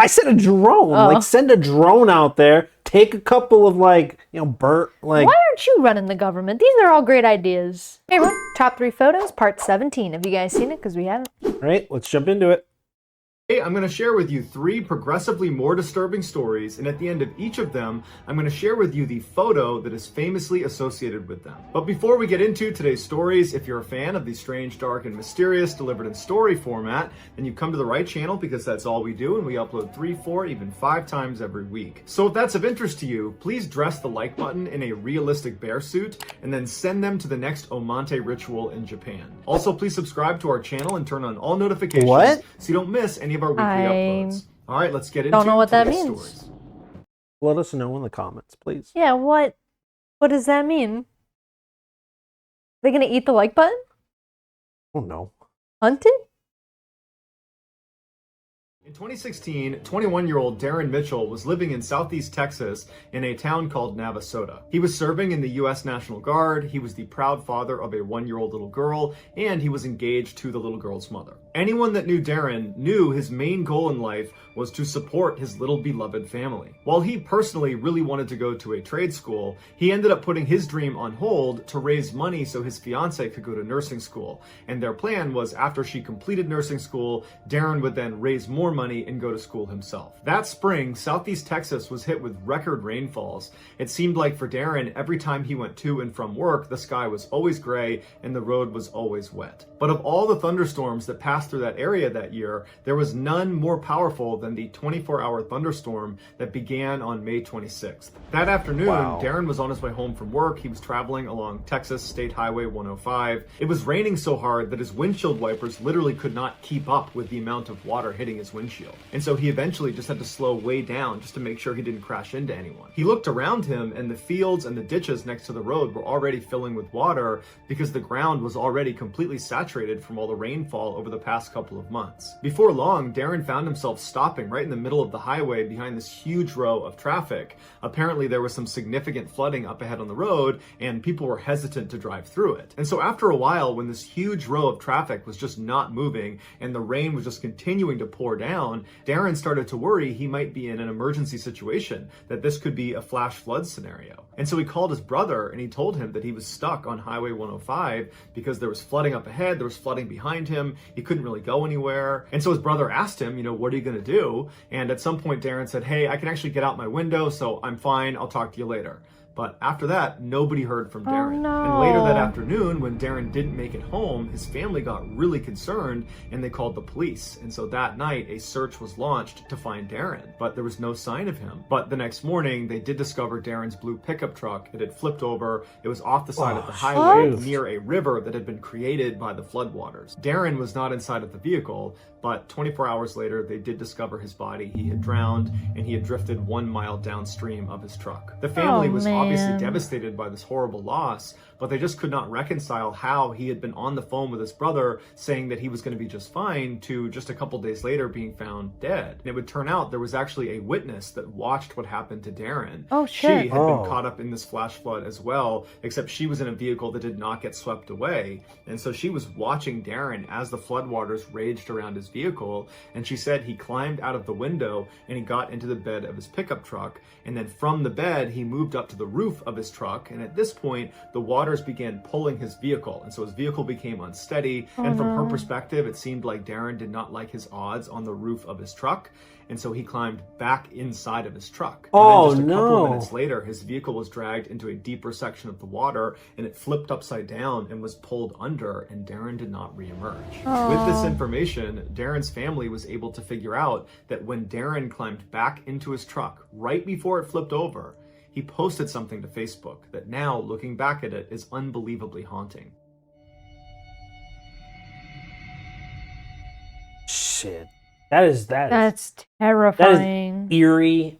I said a drone. Oh. Like, send a drone out there. Take a couple of, like, Bert, like... Why aren't you running the government? These are all great ideas. Hey, everyone. Top 3 photos, part 17. Have you guys seen it? Because we haven't. All right, let's jump into it. Hey, I'm going to share with you 3 progressively more disturbing stories, and at the end of each of them, I'm going to share with you the photo that is famously associated with them. But before we get into today's stories, if you're a fan of the strange, dark, and mysterious delivered in story format, then you've come to the right channel because that's all we do, and we upload 3, 4, even 5 times every week. So if that's of interest to you, please dress the like button in a realistic bear suit, and then send them to the next Omante ritual in Japan. Also, please subscribe to our channel and turn on all notifications What? so you don't miss any of our weekly uploads. All right, let's get into Don't know what that today's means. stories. Let us know in the comments, please. Yeah, what does that mean? They gonna eat the like button? Oh, no. Hunted? In 2016, 21-year-old Darren Mitchell was living in southeast Texas in a town called Navasota. He was serving in the U.S. National Guard, he was the proud father of a 1-year-old little girl, and he was engaged to the little girl's mother. Anyone that knew Darren knew his main goal in life was to support his little beloved family. While he personally really wanted to go to a trade school, he ended up putting his dream on hold to raise money so his fiancée could go to nursing school. And their plan was after she completed nursing school, Darren would then raise more money and go to school himself. That spring, southeast Texas was hit with record rainfalls. It seemed like for Darren, every time he went to and from work, the sky was always gray and the road was always wet. But of all the thunderstorms that passed through that area that year, there was none more powerful than the 24-hour thunderstorm that began on May 26th. That afternoon, Wow. Darren was on his way home from work. He was traveling along Texas State Highway 105. It was raining so hard that his windshield wipers literally could not keep up with the amount of water hitting his windshield. And so he eventually just had to slow way down just to make sure he didn't crash into anyone. He looked around him and the fields and the ditches next to the road were already filling with water because the ground was already completely saturated from all the rainfall over the past couple of months. Before long, Darren found himself stopping right in the middle of the highway behind this huge row of traffic. Apparently there was some significant flooding up ahead on the road and people were hesitant to drive through it. And so after a while, when this huge row of traffic was just not moving and the rain was just continuing to pour down, Darren started to worry he might be in an emergency situation, that this could be a flash flood scenario. And so he called his brother and he told him that he was stuck on Highway 105 because there was flooding up ahead, there was flooding behind him, he couldn't really go anywhere. And so his brother asked him, what are you gonna do? And at some point Darren said, hey, I can actually get out my window, so I'm fine, I'll talk to you later. But after that, nobody heard from Darren. Oh, no. And later that afternoon, when Darren didn't make it home, his family got really concerned and they called the police. And so that night, a search was launched to find Darren, but there was no sign of him. But the next morning, they did discover Darren's blue pickup truck. It had flipped over. It was off the side of the highway what? near a river that had been created by the floodwaters. Darren was not inside of the vehicle, but 24 hours later, they did discover his body. He had drowned and he had drifted 1 mile downstream of his truck. The family was obviously devastated by this horrible loss, but they just could not reconcile how he had been on the phone with his brother saying that he was going to be just fine to just a couple days later being found dead. And it would turn out there was actually a witness that watched what happened to Darren. Oh, shit. She had been caught up in this flash flood as well, except she was in a vehicle that did not get swept away. And so she was watching Darren as the floodwaters raged around his vehicle. And she said he climbed out of the window and he got into the bed of his pickup truck. And then from the bed, he moved up to the roof of his truck. And at this point, the waters began pulling his vehicle. And so his vehicle became unsteady. And from her perspective, it seemed like Darren did not like his odds on the roof of his truck. And so he climbed back inside of his truck. Oh, and then just a couple no. of minutes later, his vehicle was dragged into a deeper section of the water and it flipped upside down and was pulled under, and Darren did not reemerge. With this information, Darren's family was able to figure out that when Darren climbed back into his truck right before it flipped over, he posted something to Facebook that now, looking back at it, is unbelievably haunting. Shit. That's That's terrifying. eerie.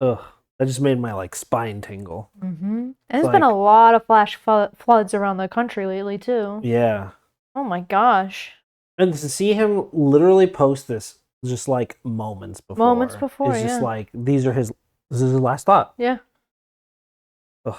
Ugh. That just made my spine tingle. And there's been a lot of flash floods around the country lately too. Yeah. Oh my gosh. And to see him literally post this just moments before. Moments before, It's just yeah. this is his last thought. Yeah. Ugh.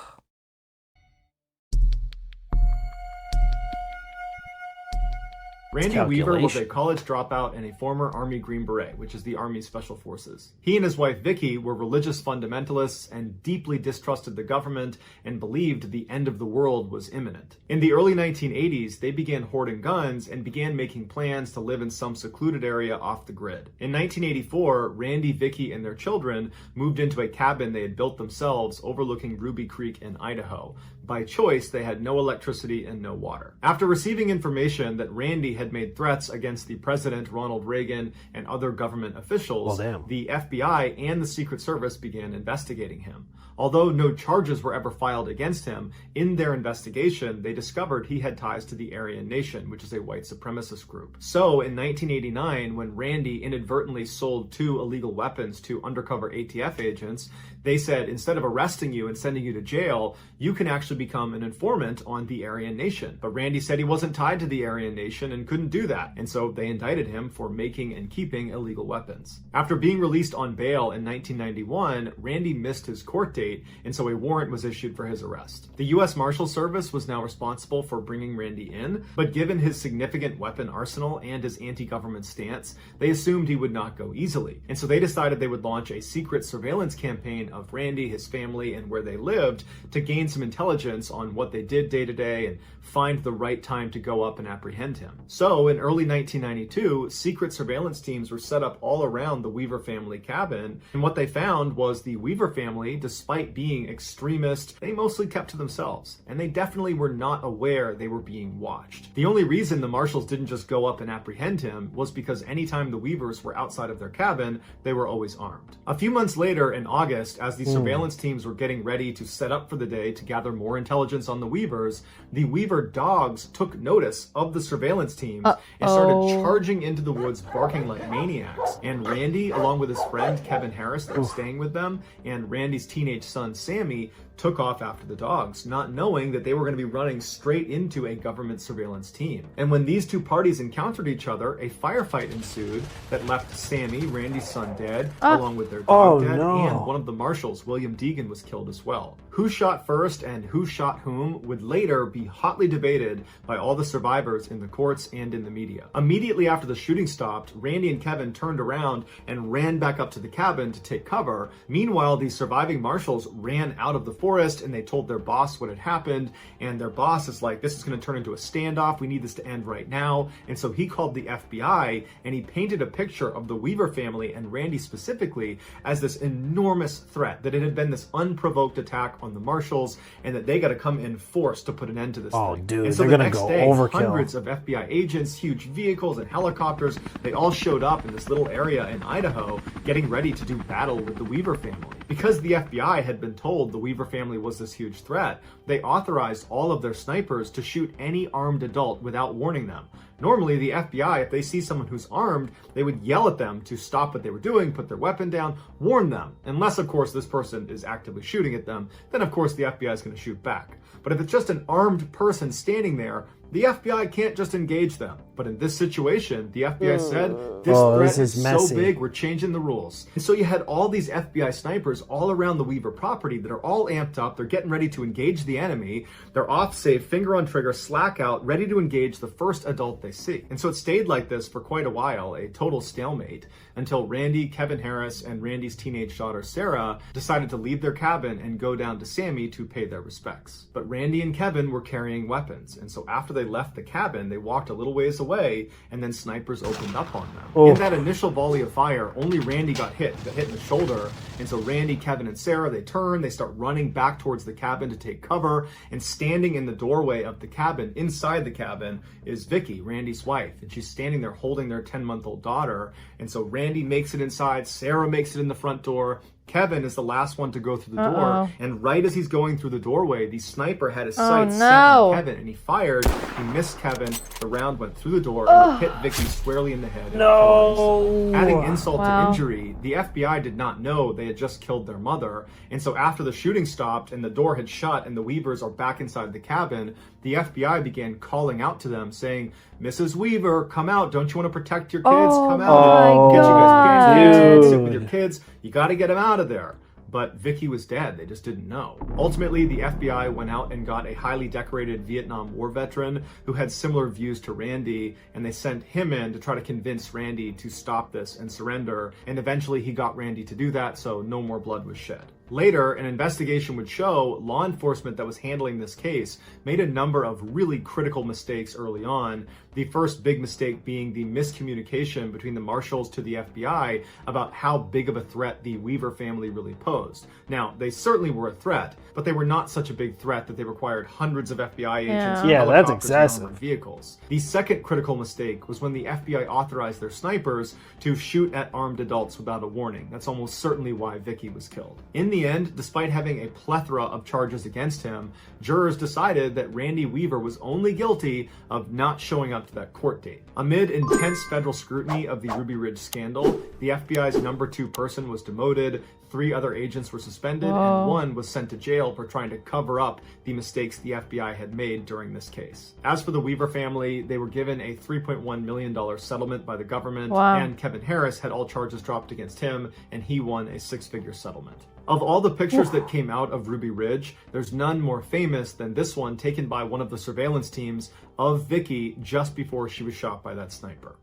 Randy Weaver was a calculation. college dropout and a former Army Green Beret, which is the Army Special Forces. He and his wife Vicky were religious fundamentalists and deeply distrusted the government and believed the end of the world was imminent. In the early 1980s, they began hoarding guns and began making plans to live in some secluded area off the grid. In 1984, Randy, Vicky, and their children moved into a cabin they had built themselves overlooking Ruby Creek in Idaho. By choice, they had no electricity and no water. After receiving information that Randy had made threats against the President Ronald Reagan and other government officials, the FBI and the Secret Service began investigating him. Although no charges were ever filed against him, in their investigation, they discovered he had ties to the Aryan Nation, which is a white supremacist group. So in 1989, when Randy inadvertently sold 2 illegal weapons to undercover ATF agents, they said, instead of arresting you and sending you to jail, you can actually become an informant on the Aryan Nation. But Randy said he wasn't tied to the Aryan Nation and couldn't do that, and so they indicted him for making and keeping illegal weapons. After being released on bail in 1991, Randy missed his court date, and so a warrant was issued for his arrest. The U.S. Marshal Service was now responsible for bringing Randy in, but given his significant weapon arsenal and his anti-government stance, they assumed he would not go easily, and so they decided they would launch a secret surveillance campaign of Randy, his family, and where they lived to gain some intelligence on what they did day to day and find the right time to go up and apprehend him. So in early 1992, secret surveillance teams were set up all around the Weaver family cabin, and what they found was the Weaver family, despite being extremist, they mostly kept to themselves, and they definitely were not aware they were being watched. The only reason the marshals didn't just go up and apprehend him was because anytime the Weavers were outside of their cabin, they were always armed. A few months later, in August, as the surveillance teams were getting ready to set up for the day to gather more intelligence on the Weavers, the Weaver dogs took notice of the surveillance teams and started charging into the woods barking like maniacs. And Randy, along with his friend Kevin Harris that was staying with them, and Randy's teenage son Sammy, took off after the dogs, not knowing that they were going to be running straight into a government surveillance team. And when these two parties encountered each other, a firefight ensued that left Sammy, Randy's son, dead, along with their dog dead, and one of the marshals, William Deegan, was killed as well. Who shot first and who shot whom would later be hotly debated by all the survivors in the courts and in the media. Immediately after the shooting stopped, Randy and Kevin turned around and ran back up to the cabin to take cover. Meanwhile, the surviving marshals ran out of the forest and they told their boss what had happened, and their boss is like, this is going to turn into a standoff, we need this to end right now. And so he called the FBI and he painted a picture of the Weaver family and Randy specifically as this enormous threat, that it had been this unprovoked attack on the marshals and that they got to come in force to put an end to this thing. Dude, and so they're the gonna next go day, overkill. hundreds of FBI agents, huge vehicles and helicopters, they all showed up in this little area in Idaho getting ready to do battle with the Weaver family. Because the FBI had been told the Weaver family was this huge threat, they authorized all of their snipers to shoot any armed adult without warning them. Normally, the FBI, if they see someone who's armed, they would yell at them to stop what they were doing, put their weapon down, warn them. Unless, of course, this person is actively shooting at them, then of course the FBI is going to shoot back. But if it's just an armed person standing there, the FBI can't just engage them. But in this situation, the FBI said, this threat is so big, we're changing the rules. And so you had all these FBI snipers all around the Weaver property that are all amped up. They're getting ready to engage the enemy. They're off safe, finger on trigger, slack out, ready to engage the first adult they see. And so it stayed like this for quite a while, a total stalemate, until Randy, Kevin Harris, and Randy's teenage daughter Sarah decided to leave their cabin and go down to Sammy to pay their respects. But Randy and Kevin were carrying weapons, and so after they left the cabin, they walked a little ways away, and then snipers opened up on them. In that initial volley of fire, only Randy got hit in the shoulder, and so Randy, Kevin, and Sarah, they turn, they start running back towards the cabin to take cover, and standing in the doorway of the cabin, inside the cabin, is Vicky, Randy's wife, and she's standing there holding their 10-month-old daughter, and so Randy makes it inside, Sarah makes it in the front door, Kevin is the last one to go through the door, and right as he's going through the doorway, the sniper had his sights set on Kevin, and he fired. He missed Kevin. The round went through the door and hit Vicky squarely in the head. And adding insult to injury, the FBI did not know they had just killed their mother, and so after the shooting stopped and the door had shut and the Weavers are back inside the cabin, the FBI began calling out to them saying, Mrs. Weaver, come out. Don't you want to protect your kids? Come out. Get you guys parents. Sit with your kids. You got to get them out of there. but Vicky was dead. They just didn't know. Ultimately, the FBI went out and got a highly decorated Vietnam War veteran who had similar views to Randy, and they sent him in to try to convince Randy to stop this and surrender, and eventually he got Randy to do that, so no more blood was shed. Later, an investigation would show law enforcement that was handling this case made a number of really critical mistakes early on. The first big mistake being the miscommunication between the marshals to the FBI about how big of a threat the Weaver family really posed. Now, they certainly were a threat, but they were not such a big threat that they required hundreds of FBI agents and Yeah, that's helicopters and excessive. armored vehicles. The second critical mistake was when the FBI authorized their snipers to shoot at armed adults without a warning. That's almost certainly why Vicky was killed. In the end, despite having a plethora of charges against him, jurors decided that Randy Weaver was only guilty of not showing up to that court date. Amid intense federal scrutiny of the Ruby Ridge scandal, the FBI's number 2 person was demoted, 3 other agents were suspended, and 1 was sent to jail for trying to cover up the mistakes the FBI had made during this case. As for the Weaver family, they were given a $3.1 million settlement by the government, and Kevin Harris had all charges dropped against him, and he won a 6-figure settlement. Of all the pictures that came out of Ruby Ridge, there's none more famous than this one taken by one of the surveillance teams of Vicky just before she was shot by that sniper.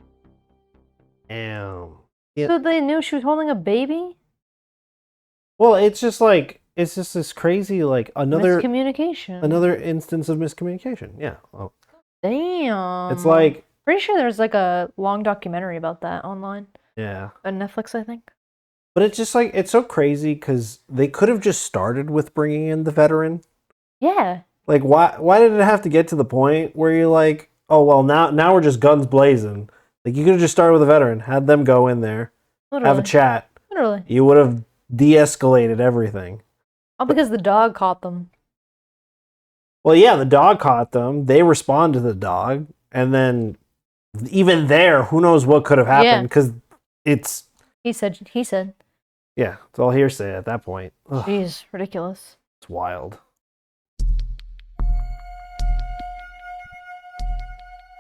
Damn. So they knew she was holding a baby? Well, it's just this crazy, like, another instance of miscommunication. Yeah. Oh. Damn. It's like, pretty sure there's like a long documentary about that online. Yeah. On Netflix, I think. But it's just like, it's so crazy because they could have just started with bringing in the veteran. Yeah. Like, why did it have to get to the point where you're like, oh, well, now we're just guns blazing? Like, you could have just started with a veteran, had them go in there, have a chat. Literally. You would have de-escalated everything. Oh, because the dog caught them. Well, yeah, the dog caught them. They respond to the dog. And then, even there, who knows what could have happened? Because it's... He said. Yeah, it's all hearsay at that point. Ugh, Jeez, ridiculous. it's wild.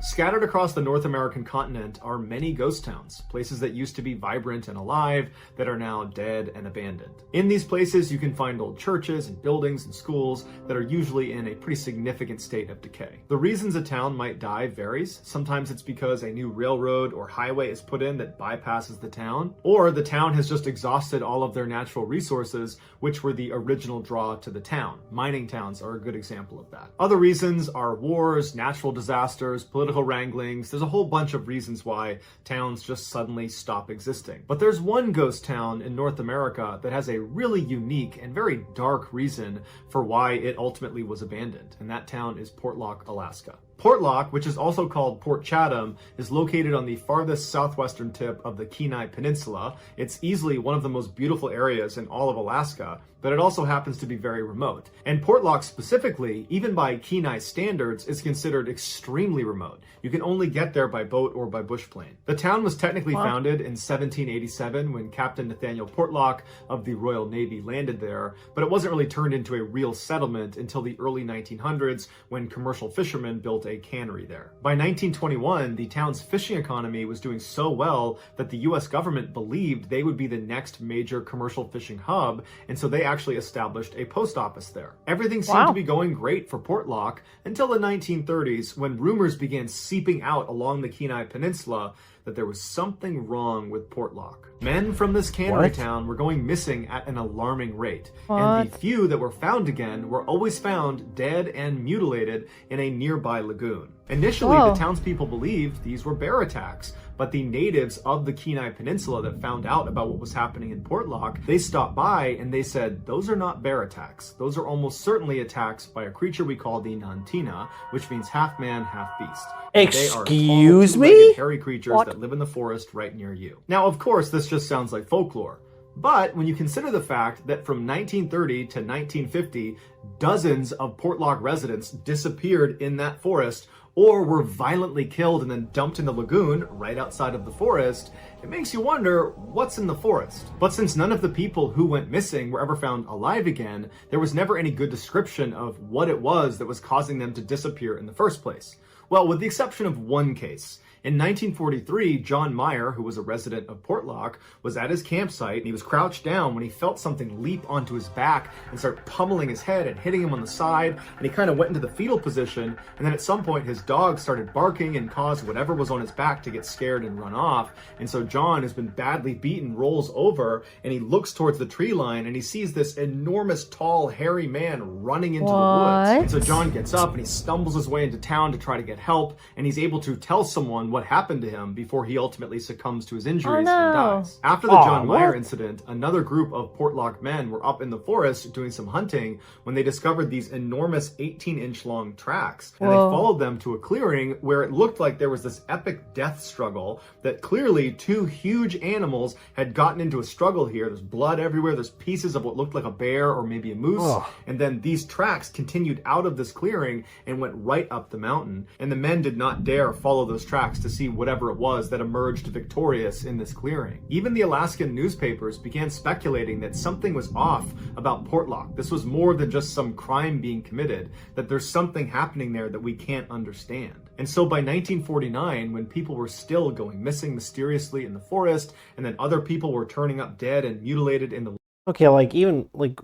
Scattered across the North American continent are many ghost towns, places that used to be vibrant and alive that are now dead and abandoned. In these places, you can find old churches and buildings and schools that are usually in a pretty significant state of decay. The reasons a town might die varies. Sometimes it's because a new railroad or highway is put in that bypasses the town, or the town has just exhausted all of their natural resources, which were the original draw to the town. Mining towns are a good example of that. Other reasons are wars, natural disasters, political wranglings. There's a whole bunch of reasons why towns just suddenly stop existing. But there's one ghost town in North America that has a really unique and very dark reason for why it ultimately was abandoned, and that town is Portlock, Alaska. Portlock, which is also called Port Chatham, is located on the farthest southwestern tip of the Kenai Peninsula. It's easily one of the most beautiful areas in all of Alaska, but it also happens to be very remote. And Portlock specifically, even by Kenai standards, is considered extremely remote. You can only get there by boat or by bush plane. The town was technically founded in 1787 when Captain Nathaniel Portlock of the Royal Navy landed there, but it wasn't really turned into a real settlement until the early 1900s when commercial fishermen built a cannery there. By 1921, the town's fishing economy was doing so well that the US government believed they would be the next major commercial fishing hub, and so they actually established a post office there. Everything seemed to be going great for Portlock until the 1930s when rumors began seeping out along the Kenai Peninsula that there was something wrong with Portlock. Men from this cannery town were going missing at an alarming rate, and the few that were found again were always found dead and mutilated in a nearby lagoon. Initially, the townspeople believed these were bear attacks, but the natives of the Kenai Peninsula that found out about what was happening in Portlock, they stopped by and they said, those are not bear attacks. Those are almost certainly attacks by a creature we call the Nantina, which means half man, half beast. Excuse me? They are tall, two-legged, hairy creatures that live in the forest right near you. Now, of course, this just sounds like folklore. But when you consider the fact that from 1930 to 1950, dozens of Portlock residents disappeared in that forest or were violently killed and then dumped in the lagoon right outside of the forest, it makes you wonder what's in the forest. But since none of the people who went missing were ever found alive again, there was never any good description of what it was that was causing them to disappear in the first place. Well, with the exception of one case. In 1943, John Meyer, who was a resident of Portlock, was at his campsite and he was crouched down when he felt something leap onto his back and start pummeling his head and hitting him on the side, and he kind of went into the fetal position, and then at some point his dog started barking and caused whatever was on his back to get scared and run off, and so John, who's been badly beaten, rolls over and he looks towards the tree line and he sees this enormous, tall, hairy man running into the woods. And so John gets up and he stumbles his way into town to try to get help, and he's able to tell someone what happened to him before he ultimately succumbs to his injuries and dies. After the John Meyer incident, another group of Portlock men were up in the forest doing some hunting when they discovered these enormous 18-inch long tracks, and they followed them to a clearing where it looked like there was this epic death struggle, that clearly two huge animals had gotten into a struggle here. There's blood everywhere, there's pieces of what looked like a bear or maybe a moose, and then these tracks continued out of this clearing and went right up the mountain, and the men did not dare follow those tracks to see whatever it was that emerged victorious in this clearing. Even the Alaskan newspapers began speculating that something was off about Portlock. This was more than just some crime being committed, that there's something happening there that we can't understand. And so by 1949, when people were still going missing mysteriously in the forest, and then other people were turning up dead and mutilated in the... Okay, like, even, like,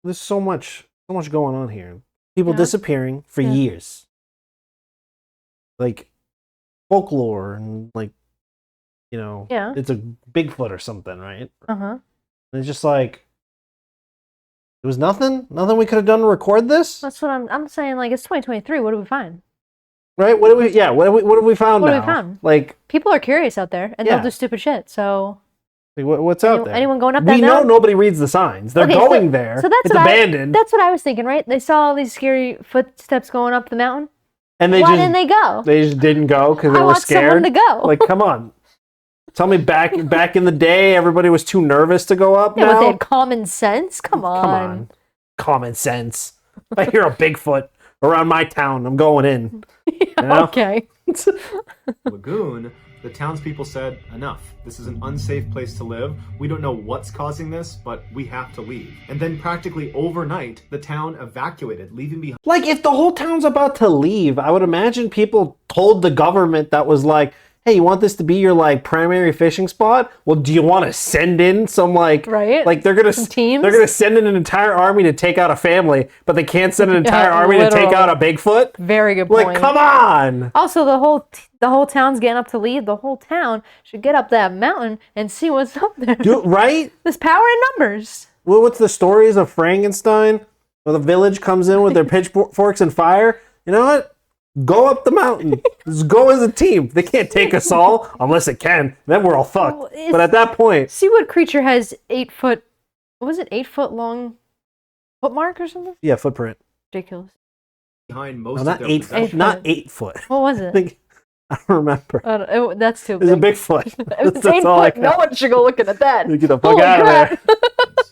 there's so much going on here. People disappearing for years. Like, folklore and, like, you know, it's a Bigfoot or something, right? And it's just like, there was nothing we could have done to record this. That's what I'm saying. Like, it's 2023. What do we find? Right? What have we found now? What have we found? Like, people are curious out there, and they'll do stupid shit. So, like, what's out there? Anyone going up that mountain? We know nobody reads the signs. They're going there. So it's abandoned. That's what I was thinking, right? They saw all these scary footsteps going up the mountain. And why didn't they go? They just didn't go because they were scared. I want someone to go. Like, come on. Tell me back in the day, everybody was too nervous to go up now? But they had common sense? Come on. Common sense. If I hear a Bigfoot around my town, I'm going in. You know? Okay. Lagoon, the townspeople said, enough. This is an unsafe place to live. We don't know what's causing this, but we have to leave. And then practically overnight, the town evacuated, leaving behind... Like, if the whole town's about to leave, I would imagine people told the government that was like, hey, you want this to be your, like, primary fishing spot? Well, do you want to send in some, like... Right. Like, they're going to send in an entire army to take out a family, but they can't send an entire army to take out a Bigfoot? Very good point. Like, come on! Also, the whole town's getting up to leave. The whole town should get up that mountain and see what's up there. Right? There's power in numbers. Well, what's the stories of Frankenstein? Where the village comes in with their pitchforks and fire? You know what? Go up the mountain. Just go as a team. They can't take us all unless it can. Then we're all fucked. But at that point, see what creature has 8 foot? What was it? 8 foot long foot mark or something? Yeah, footprint. Ridiculous. Behind most not 8 foot. Not 8 foot. What was it? I don't remember. That's too big. It's a Bigfoot. It's 8 foot. No one should go looking at that. Get the fuck out of there.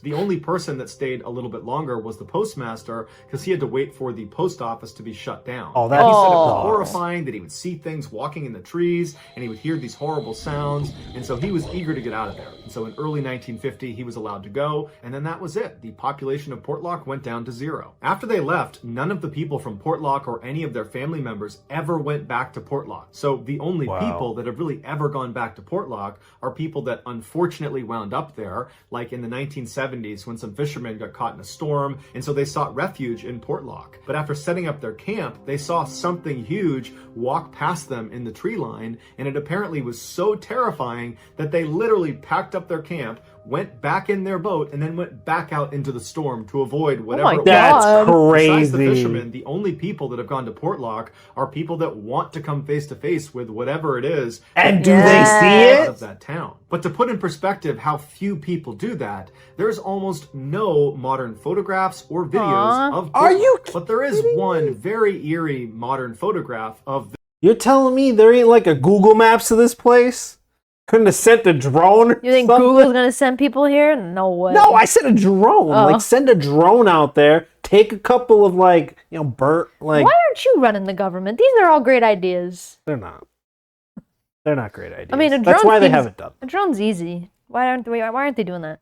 The only person that stayed a little bit longer was the postmaster, because he had to wait for the post office to be shut down. Oh, he said it was horrifying that he would see things walking in the trees and he would hear these horrible sounds, and so he was eager to get out of there. And so in early 1950, he was allowed to go, and then that was it. The population of Portlock went down to 0. After they left, none of the people from Portlock or any of their family members ever went back to Portlock. So the only people that have really ever gone back to Portlock are people that unfortunately wound up there, like in the 1970s when some fishermen got caught in a storm, and so they sought refuge in Portlock. But after setting up their camp, they saw something huge walk past them in the tree line, and it apparently was so terrifying that they literally packed up their camp, went back in their boat, and then went back out into the storm to avoid whatever it was. That's crazy. Besides the fishermen, the only people that have gone to Portlock are people that want to come face to face with whatever it is. And do they see it? Out of that town. But to put in perspective how few people do that, there's almost no modern photographs or videos of Portlock. Are you kidding? But there is one very eerie modern photograph of... You're telling me there ain't like a Google Maps to this place? Couldn't have sent a drone or You think something? Google's going to send people here? No way. No, I said a drone. Like, send a drone out there. Take a couple of, like, you know, like... Why aren't you running the government? These are all great ideas. They're not. They're not great ideas. I mean, that's why they haven't done. A drone's easy. Why aren't they doing that?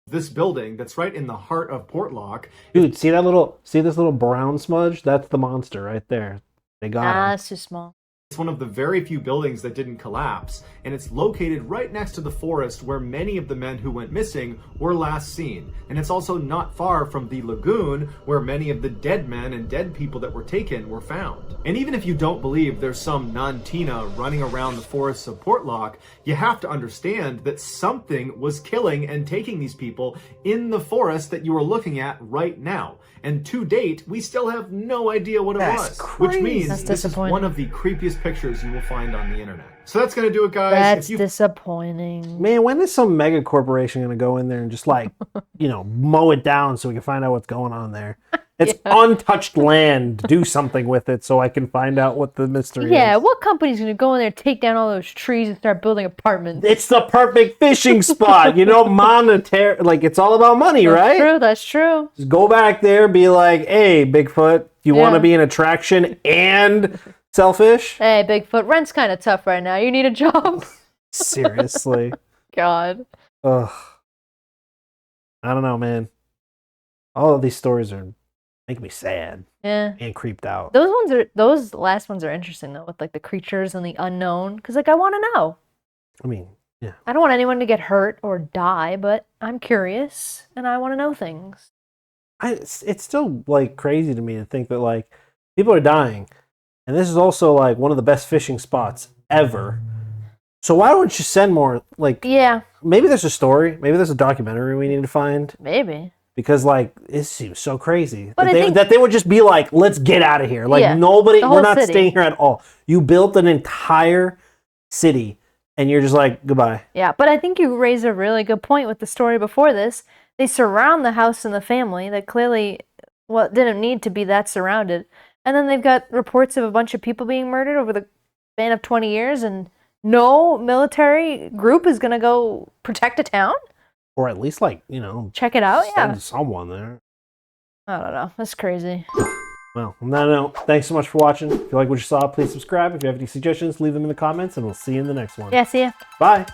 This building that's right in the heart of Portlock. Dude, see this little brown smudge? That's the monster right there. They got him. It's too small. It's It's one of the very few buildings that didn't collapse, and it's located right next to the forest where many of the men who went missing were last seen. And it's also not far from the lagoon where many of the dead men and dead people that were taken were found. And even if you don't believe there's some Nantina running around the forests of Portlock, you have to understand that something was killing and taking these people in the forest that you are looking at right now. And to date, we still have no idea what it was. Which means this is one of the creepiest pictures you will find on the internet. So that's going to do it, guys. That's disappointing. Man, when is some mega corporation going to go in there and just like, mow it down so we can find out what's going on there? It's untouched land. Do something with it so I can find out what the mystery is. Yeah, what company's going to go in there, take down all those trees and start building apartments? It's the perfect fishing spot. Monetary. Like, it's all about money, right? That's true. Just go back there, be like, hey, Bigfoot, you want to be an attraction and sell fish? Hey, Bigfoot, rent's kind of tough right now. You need a job? Seriously. God. Ugh. I don't know, man. All of these stories are making me sad. Yeah. And creeped out. Those last ones are interesting though, with like the creatures and the unknown. Because like I want to know. I mean, yeah. I don't want anyone to get hurt or die, but I'm curious and I want to know things. It's still like crazy to me to think that like people are dying, and this is also like one of the best fishing spots ever. So why don't you send more? Like, yeah, maybe there's a story, maybe there's a documentary we need to find. Maybe. Because, like, it seems so crazy that they would just be like, let's get out of here. Like, we're not staying here at all. You built an entire city, and you're just like, goodbye. Yeah, but I think you raised a really good point with the story before this. They surround the house and the family that clearly didn't need to be that surrounded. And then they've got reports of a bunch of people being murdered over the span of 20 years, and no military group is going to go protect a town? Or at least, like, check it out, send someone there. I don't know. That's crazy. Well, on that note, thanks so much for watching. If you like what you saw, please subscribe. If you have any suggestions, leave them in the comments, and we'll see you in the next one. Yeah, see ya. Bye.